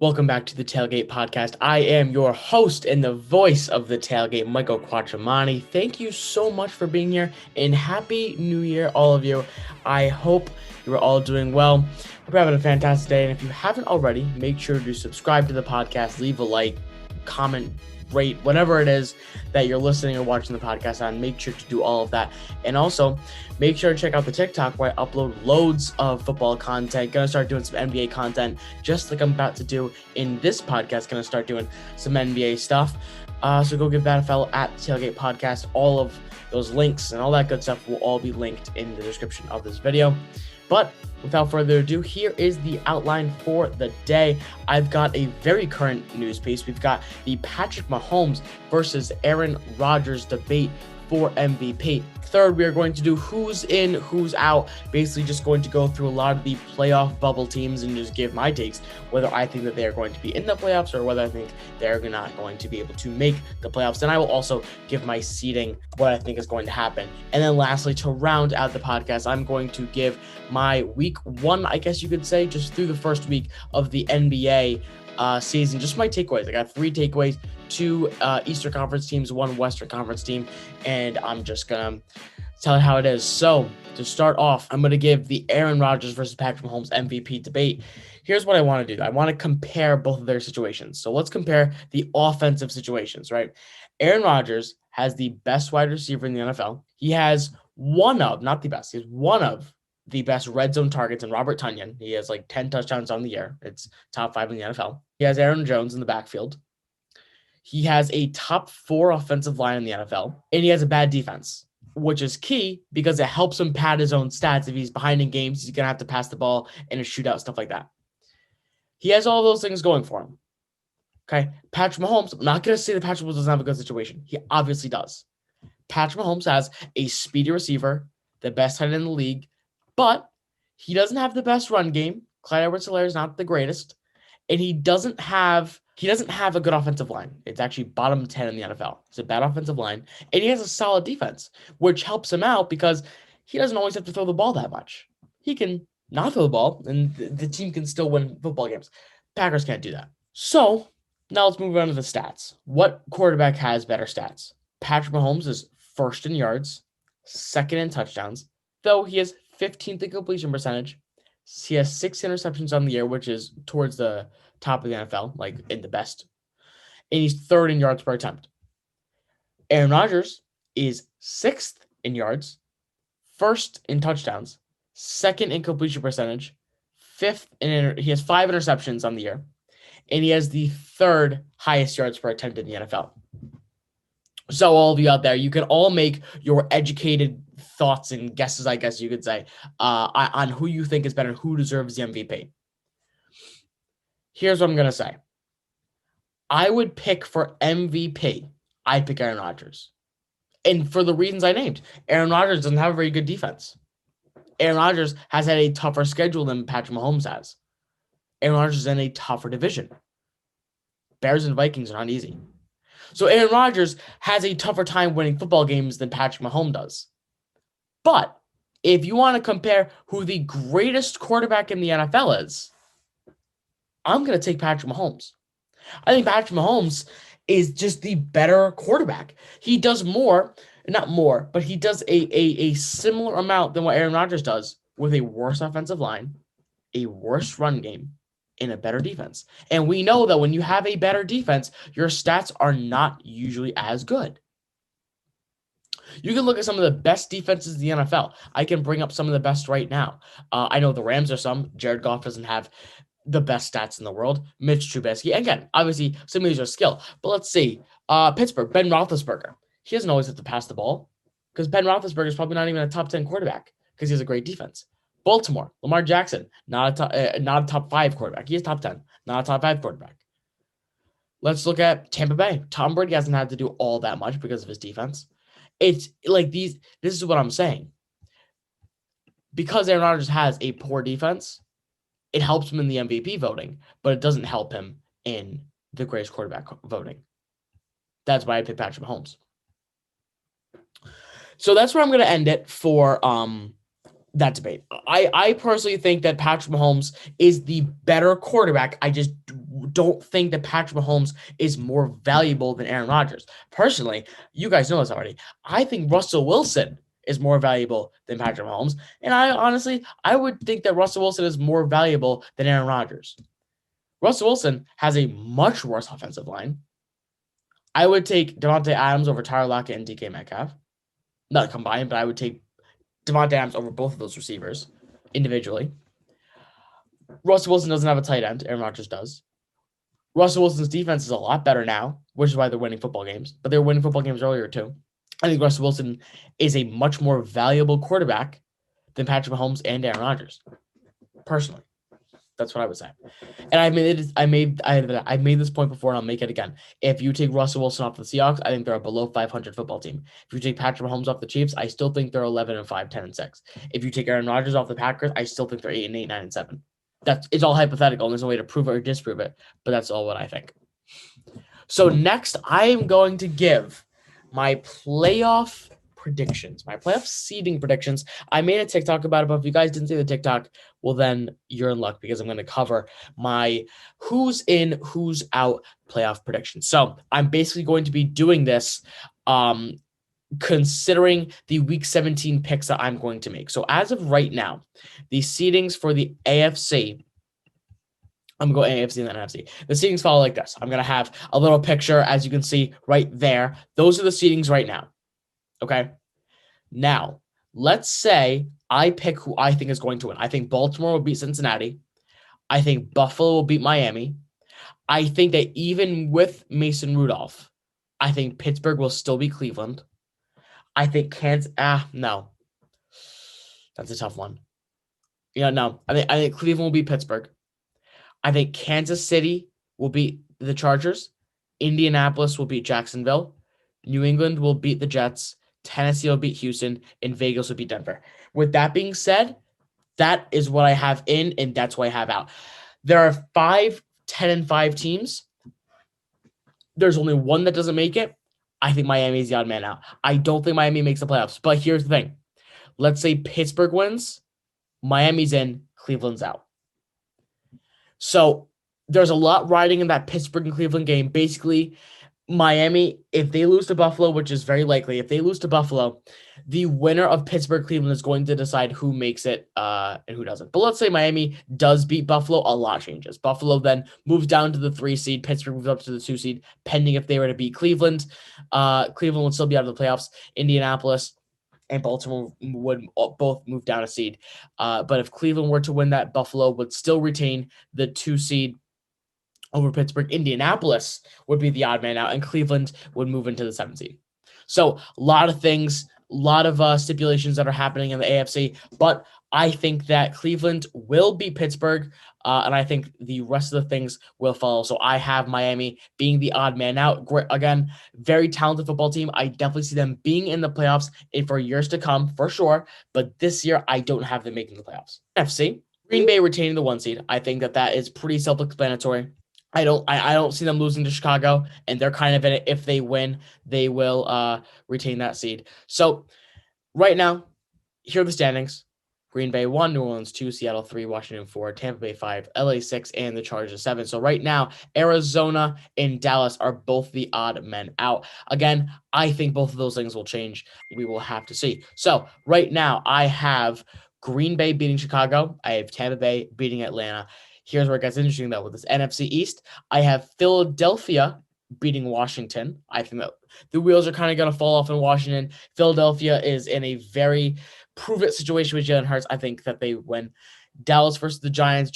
Welcome back to the Tailgate Podcast. I am your host and the voice of the Tailgate, Michael Quattromani. Thank you so much for being here, and Happy New Year, all of you. I hope you are all doing well. Hope you're having a fantastic day, and if you haven't already, make sure to subscribe to the podcast, leave a like, comment, rate, whatever it is that you're listening or watching the podcast on. Make sure to do all of that. And also, make sure to check out the TikTok where I upload loads of football content. Gonna start doing some NBA content, just like I'm about to do in this podcast. Gonna start doing some NBA stuff. So go give that a follow at Tailgate Podcast. All of those links and all that good stuff will all be linked in the description of this video. But without further ado, here is the outline for the day. I've got a very current news piece. We've got the Patrick Mahomes versus Aaron Rodgers debate for MVP. Third, we are going to do who's in, who's out. Basically just going to go through a lot of the playoff bubble teams and just give my takes, whether I think that they are going to be in the playoffs or whether I think they're not going to be able to make the playoffs. And I will also give my seeding, what I think is going to happen. And then lastly, to round out the podcast, I'm going to give my week one, I guess you could say, just through the first week of the NBA season, just my takeaways. I got 3 takeaways, 2 Eastern Conference teams, 1 Western Conference team, and I'm just gonna tell you how it is. So to start off, I'm gonna give the Aaron Rodgers versus Patrick Mahomes MVP debate. Here's what I want to do. I want to compare both of their situations. So let's compare the offensive situations, right? Aaron Rodgers has the best wide receiver in the NFL. He has one of, not the best, he has one of the best red zone targets in Robert Tonyan. He has like 10 touchdowns on the year. It's top 5 in the NFL. He has Aaron Jones in the backfield. He has a top 4 offensive line in the NFL, and he has a bad defense, which is key because it helps him pad his own stats. If he's behind in games, he's going to have to pass the ball in a shootout, stuff like that. He has all those things going for him. Okay. Patrick Mahomes, I'm not going to say that Patrick Mahomes doesn't have a good situation. He obviously does. Patrick Mahomes has a speedy receiver, the best tight end in the league, but he doesn't have the best run game. Clyde Edwards-Helaire is not the greatest, and he doesn't have a good offensive line. It's actually bottom 10 in the NFL. It's a bad offensive line, and he has a solid defense, which helps him out because he doesn't always have to throw the ball that much. He can not throw the ball, and the team can still win football games. Packers can't do that. So now let's move on to the stats. What quarterback has better stats? Patrick Mahomes is first in yards, second in touchdowns, though he has 15th in completion percentage. He has 6 interceptions on the year, which is towards the top of the NFL, like in the best. And he's third in yards per attempt. Aaron Rodgers is 6th in yards, first in touchdowns, second in completion percentage, he has 5 interceptions on the year, and he has the 3rd highest yards per attempt in the NFL. So all of you out there, you can all make your educated thoughts and guesses, I guess you could say, on who you think is better, who deserves the MVP. Here's what I'm going to say. I would pick for MVP, I'd pick Aaron Rodgers. And for the reasons I named, Aaron Rodgers doesn't have a very good defense. Aaron Rodgers has had a tougher schedule than Patrick Mahomes has. Aaron Rodgers is in a tougher division. Bears and Vikings are not easy. So Aaron Rodgers has a tougher time winning football games than Patrick Mahomes does. But if you want to compare who the greatest quarterback in the NFL is, I'm going to take Patrick Mahomes. I think Patrick Mahomes is just the better quarterback. He does more, not more, but he does a similar amount than what Aaron Rodgers does with a worse offensive line, a worse run game, and a better defense. And we know that when you have a better defense, your stats are not usually as good. You can look at some of the best defenses in the NFL. I can bring up some of the best right now. I know the Rams are some. Jared Goff doesn't have the best stats in the world. Mitch Trubisky. Again, obviously, some of these are skill. But let's see. Pittsburgh, Ben Roethlisberger. He doesn't always have to pass the ball because Ben Roethlisberger is probably not even a top 10 quarterback because he has a great defense. Baltimore, Lamar Jackson, not a top 5 quarterback. He is top 10, not a top 5 quarterback. Let's look at Tampa Bay. Tom Brady hasn't had to do all that much because of his defense. It's like this is what I'm saying. Because Aaron Rodgers has a poor defense, it helps him in the MVP voting, but it doesn't help him in the greatest quarterback voting. That's why I picked Patrick Mahomes. So that's where I'm going to end it for that debate. I personally think that Patrick Mahomes is the better quarterback. I just don't think that Patrick Mahomes is more valuable than Aaron Rodgers. Personally, you guys know this already. I think Russell Wilson is more valuable than Patrick Mahomes. And I would think that Russell Wilson is more valuable than Aaron Rodgers. Russell Wilson has a much worse offensive line. I would take Davante Adams over Tyler Lockett and DK Metcalf. Not combined, but I would take Davante Adams over both of those receivers individually. Russell Wilson doesn't have a tight end. Aaron Rodgers does. Russell Wilson's defense is a lot better now, which is why they're winning football games. But they were winning football games earlier too. I think Russell Wilson is a much more valuable quarterback than Patrick Mahomes and Aaron Rodgers. Personally, that's what I would say. And I made this point before, and I'll make it again. If you take Russell Wilson off the Seahawks, I think they're a below 500 football team. If you take Patrick Mahomes off the Chiefs, I still think they're 11-5, 10-6. If you take Aaron Rodgers off the Packers, I still think they're 8-8, 9-7. It's all hypothetical, and there's no way to prove it or disprove it, but that's all what I think. So next, I am going to give my playoff predictions, my playoff seeding predictions. I made a TikTok about it, but if you guys didn't see the TikTok, well, then you're in luck because I'm going to cover my who's in, who's out playoff predictions. So I'm basically going to be doing this considering the week 17 picks that I'm going to make. So as of right now, the seedings for the AFC, I'm going AFC and then NFC. The seedings follow like this. I'm going to have a little picture, as you can see right there. Those are the seedings right now. Okay. Now, let's say I pick who I think is going to win. I think Baltimore will beat Cincinnati. I think Buffalo will beat Miami. I think that even with Mason Rudolph, I think Pittsburgh will still beat Cleveland. I think Kansas. No, that's a tough one. No. I think Cleveland will beat Pittsburgh. I think Kansas City will beat the Chargers. Indianapolis will beat Jacksonville. New England will beat the Jets. Tennessee will beat Houston, and Vegas will beat Denver. With that being said, that is what I have in, and that's what I have out. There are 5 10-5 teams. There's only one that doesn't make it. I think Miami is the odd man out. I don't think Miami makes the playoffs. But here's the thing. Let's say Pittsburgh wins, Miami's in, Cleveland's out. So there's a lot riding in that Pittsburgh and Cleveland game. Basically, Miami, if they lose to Buffalo, which is very likely, if they lose to Buffalo, the winner of Pittsburgh-Cleveland is going to decide who makes it and who doesn't. But let's say Miami does beat Buffalo, a lot changes. Buffalo then moves down to the 3 seed. Pittsburgh moves up to the 2 seed, pending if they were to beat Cleveland. Cleveland would still be out of the playoffs. Indianapolis and Baltimore would both move down a seed. But if Cleveland were to win that, Buffalo would still retain the 2 seed over Pittsburgh. Indianapolis would be the odd man out, and Cleveland would move into the 7th seed. So a lot of things, a lot of stipulations that are happening in the AFC, but I think that Cleveland will beat Pittsburgh, and I think the rest of the things will follow. So I have Miami being the odd man out. Again, very talented football team. I definitely see them being in the playoffs for years to come, for sure, but this year I don't have them making the playoffs. NFC, Green Bay retaining the 1 seed. I think that is pretty self-explanatory. I don't see them losing to Chicago, and they're kind of in it. If they win, they will retain that seed. So right now, here are the standings. Green Bay 1, New Orleans 2, Seattle 3, Washington 4, Tampa Bay 5, LA 6, and the Chargers 7. So right now, Arizona and Dallas are both the odd men out. Again, I think both of those things will change. We will have to see. So right now, I have Green Bay beating Chicago. I have Tampa Bay beating Atlanta. Here's where it gets interesting, though. With this NFC East, I have Philadelphia beating Washington. I think that the wheels are kind of going to fall off in Washington. Philadelphia is in a very prove-it situation with Jalen Hurts. I think that they win. Dallas versus the Giants.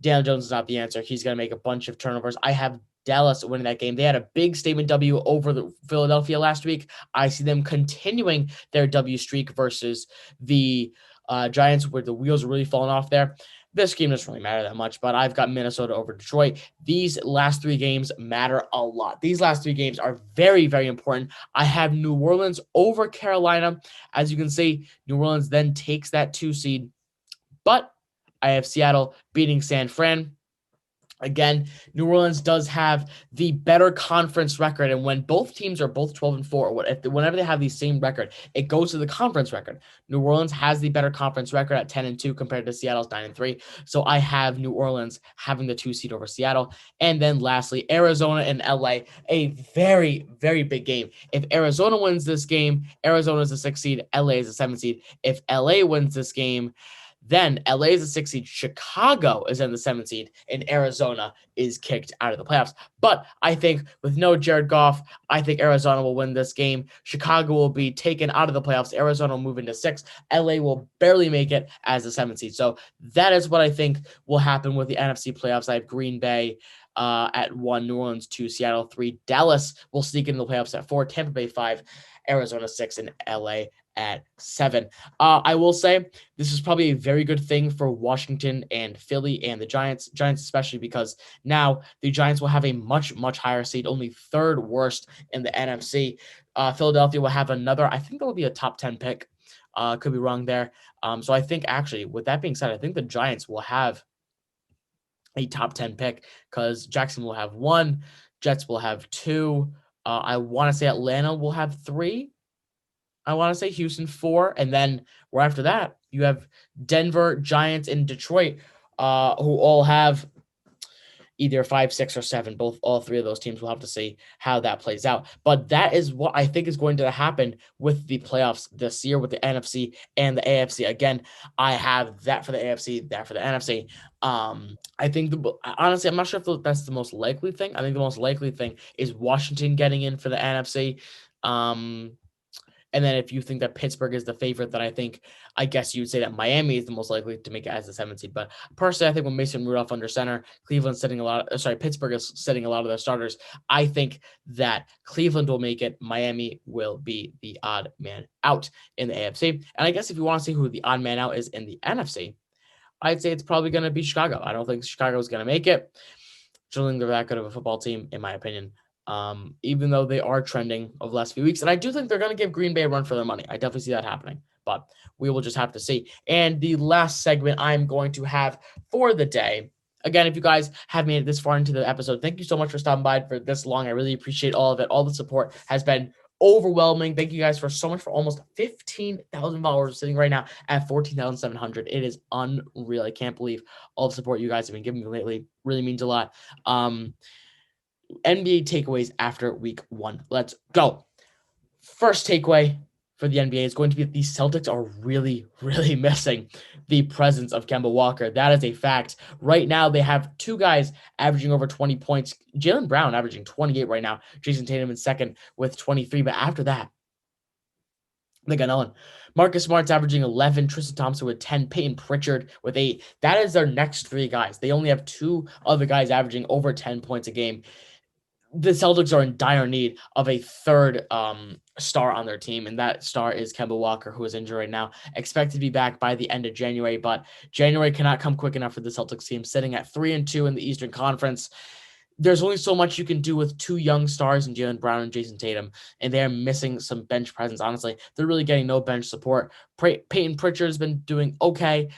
Daniel Jones is not the answer. He's going to make a bunch of turnovers. I have Dallas winning that game. They had a big statement W over the Philadelphia last week. I see them continuing their W streak versus the Giants, where the wheels are really falling off there. This game doesn't really matter that much, but I've got Minnesota over Detroit. These last 3 games matter a lot. These last 3 games are very, very important. I have New Orleans over Carolina. As you can see, New Orleans then takes that 2 seed, but I have Seattle beating San Fran. Again, New Orleans does have the better conference record, and when both teams are both 12-4, whenever they have the same record, it goes to the conference record. New Orleans has the better conference record at 10-2 compared to Seattle's 9-3. So I have New Orleans having the 2 seed over Seattle. And then lastly, Arizona and LA, a very, very big game. If Arizona wins this game, Arizona is a 6 seed, LA is a 7 seed. If LA wins this game, then LA is a 6 seed, Chicago is in the 7 seed, and Arizona is kicked out of the playoffs. But I think with no Jared Goff, I think Arizona will win this game. Chicago will be taken out of the playoffs. Arizona will move into 6. LA will barely make it as the 7 seed. So that is what I think will happen with the NFC playoffs. I have Green Bay at 1, New Orleans 2, Seattle 3. Dallas will sneak into the playoffs at 4, Tampa Bay 5, Arizona 6, and LA at 7. I will say this is probably a very good thing for Washington and Philly and the Giants especially because now the Giants will have a much, much higher seed, only third worst in the NFC. Philadelphia will have another, I think that will be a top 10 pick. Could be wrong there. So I think actually, with that being said, I think the Giants will have a top 10 pick because Jackson will have 1, Jets will have 2. I want to say Atlanta will have 3. I want to say Houston 4, and then right after that, you have Denver, Giants, and Detroit, who all have either 5, 6, or 7. All 3 of those teams will have to see how that plays out. But that is what I think is going to happen with the playoffs this year with the NFC and the AFC. Again, I have that for the AFC, that for the NFC. I think honestly, I'm not sure if that's the most likely thing. I think the most likely thing is Washington getting in for the NFC. And then if you think that Pittsburgh is the favorite, then I guess you would say that Miami is the most likely to make it as the 7th seed. But personally, I think with Mason Rudolph under center, Pittsburgh is setting a lot of their starters. I think that Cleveland will make it. Miami will be the odd man out in the AFC. And I guess if you want to see who the odd man out is in the NFC, I'd say it's probably going to be Chicago. I don't think Chicago is going to make it. I don't think they're that good of a football team, in my opinion. Even though they are trending over the last few weeks. And I do think they're going to give Green Bay a run for their money. I definitely see that happening, but we will just have to see. And the last segment I'm going to have for the day, again, if you guys have made it this far into the episode, thank you so much for stopping by for this long. I really appreciate all of it. All the support has been overwhelming. Thank you guys for so much for almost 15,000 followers sitting right now at 14,700. It is unreal. I can't believe all the support you guys have been giving me lately. Really means a lot. NBA takeaways after week 1. Let's go. First takeaway for the NBA is going to be that the Celtics are really, really missing the presence of Kemba Walker. That is a fact. Right now, they have 2 guys averaging over 20 points. Jaylen Brown averaging 28 right now. Jason Tatum in second with 23. But after that, they got no one. Marcus Smart's averaging 11, Tristan Thompson with 10, Peyton Pritchard with 8. That is their next 3 guys. They only have 2 other guys averaging over 10 points a game. The Celtics are in dire need of a third star on their team, and that star is Kemba Walker, who is injured right now, expected to be back by the end of January, but January cannot come quick enough for the Celtics team, sitting at 3-2 in the Eastern Conference. There's only so much you can do with 2 young stars in Jaylen Brown and Jason Tatum, and they're missing some bench presence. Honestly, they're really getting no bench support. Peyton Pritchard has been doing okay.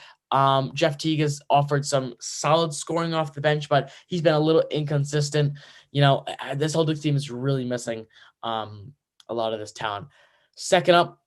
Jeff Teague has offered some solid scoring off the bench, but he's been a little inconsistent. This Celtics team is really missing a lot of this talent. Second up,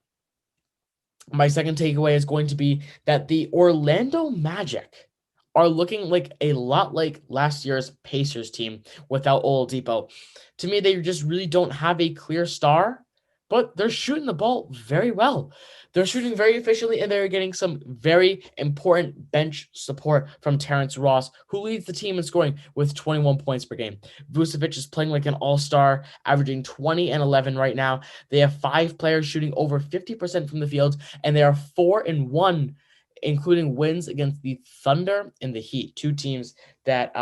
my second takeaway is going to be that the Orlando Magic are looking like a lot like last year's Pacers team without Oladipo. To me, they just really don't have a clear star, but they're shooting the ball very well. They're shooting very efficiently, and they're getting some very important bench support from Terrence Ross, who leads the team in scoring with 21 points per game. Vucevic is playing like an all-star, averaging 20 and 11 right now. They have 5 players shooting over 50% from the field, and they are 4-1, including wins against the Thunder and the Heat, 2 teams that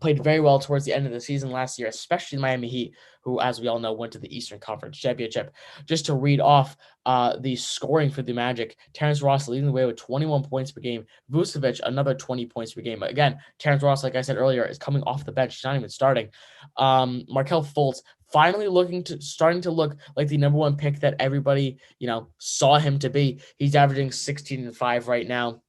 played very well towards the end of the season last year, especially the Miami Heat, who, as we all know, went to the Eastern Conference Championship. Just to read off the scoring for the Magic, Terrence Ross leading the way with 21 points per game. Vucevic, another 20 points per game. Again, Terrence Ross, like I said earlier, is coming off the bench. He's not even starting. Markelle Fultz finally starting to look like the number 1 pick that everybody, saw him to be. He's averaging 16 and 5 right now.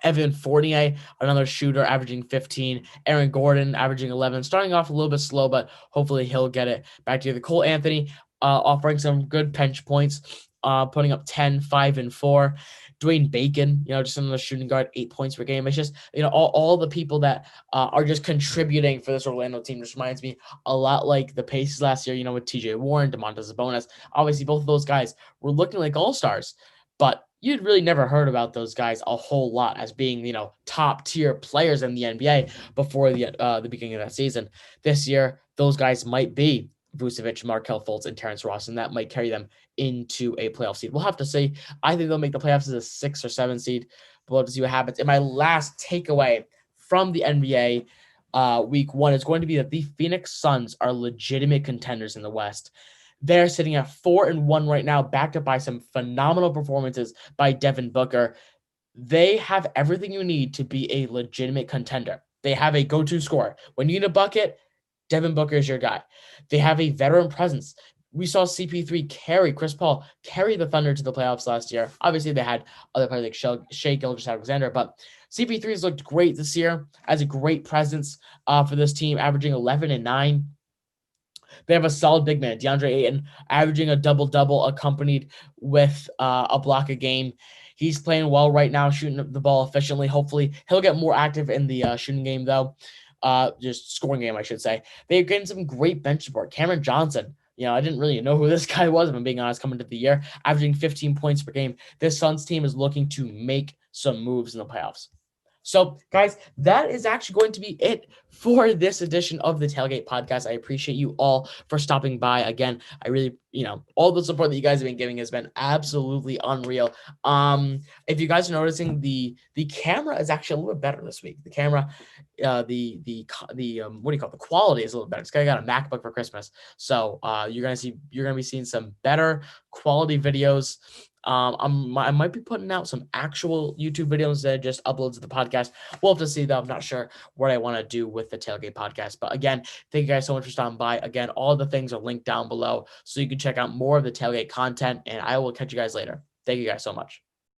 Evan Fournier, another shooter, averaging 15. Aaron Gordon, averaging 11. Starting off a little bit slow, but hopefully he'll get it back to the Cole Anthony, offering some good bench points, putting up 10, 5, and 4. Dwayne Bacon, just another shooting guard, 8 points per game. It's just, all the people that are just contributing for this Orlando team. Just reminds me a lot like the Pacers last year, with TJ Warren, Domantas Sabonis. Obviously, both of those guys were looking like all-stars, but you'd really never heard about those guys a whole lot as being, top tier players in the NBA before the beginning of that season. This year, those guys might be Vucevic, Markelle Fultz, and Terrence Ross, and that might carry them into a playoff seed. We'll have to see. I think they'll make the playoffs as a 6 or 7 seed. We'll have to see what happens. And my last takeaway from the NBA week 1 is going to be that the Phoenix Suns are legitimate contenders in the West. They're sitting at 4-1 right now, backed up by some phenomenal performances by Devin Booker. They have everything you need to be a legitimate contender. They have a go-to scorer. When you need a bucket, Devin Booker is your guy. They have a veteran presence. We saw CP3 Chris Paul carry the Thunder to the playoffs last year. Obviously, they had other players like Shai Gilgeous-Alexander, but CP3 has looked great this year, has a great presence for this team, averaging 11 and 9. They have a solid big man, DeAndre Ayton, averaging a double-double accompanied with a block a game. He's playing well right now, shooting the ball efficiently. Hopefully, he'll get more active in the shooting game, though. Just scoring game, I should say. They've gotten some great bench support. Cameron Johnson, I didn't really know who this guy was, if I'm being honest, coming into the year, averaging 15 points per game. This Suns team is looking to make some moves in the playoffs. So, guys, that is actually going to be it for this edition of the Tailgate Podcast. I appreciate you all for stopping by. Again, I really, all the support that you guys have been giving has been absolutely unreal. If you guys are noticing, the camera is actually a little bit better this week. The camera, what do you call it? The quality is a little better. This guy got a MacBook for Christmas, so you're gonna be seeing some better quality videos. I might be putting out some actual YouTube videos that just uploads to the podcast. We'll have to see, though. I'm not sure what I want to do with the Tailgate Podcast. But again, thank you guys so much for stopping by. Again, all the things are linked down below, so you can check out more of the Tailgate content, and I will catch you guys later. Thank you guys so much.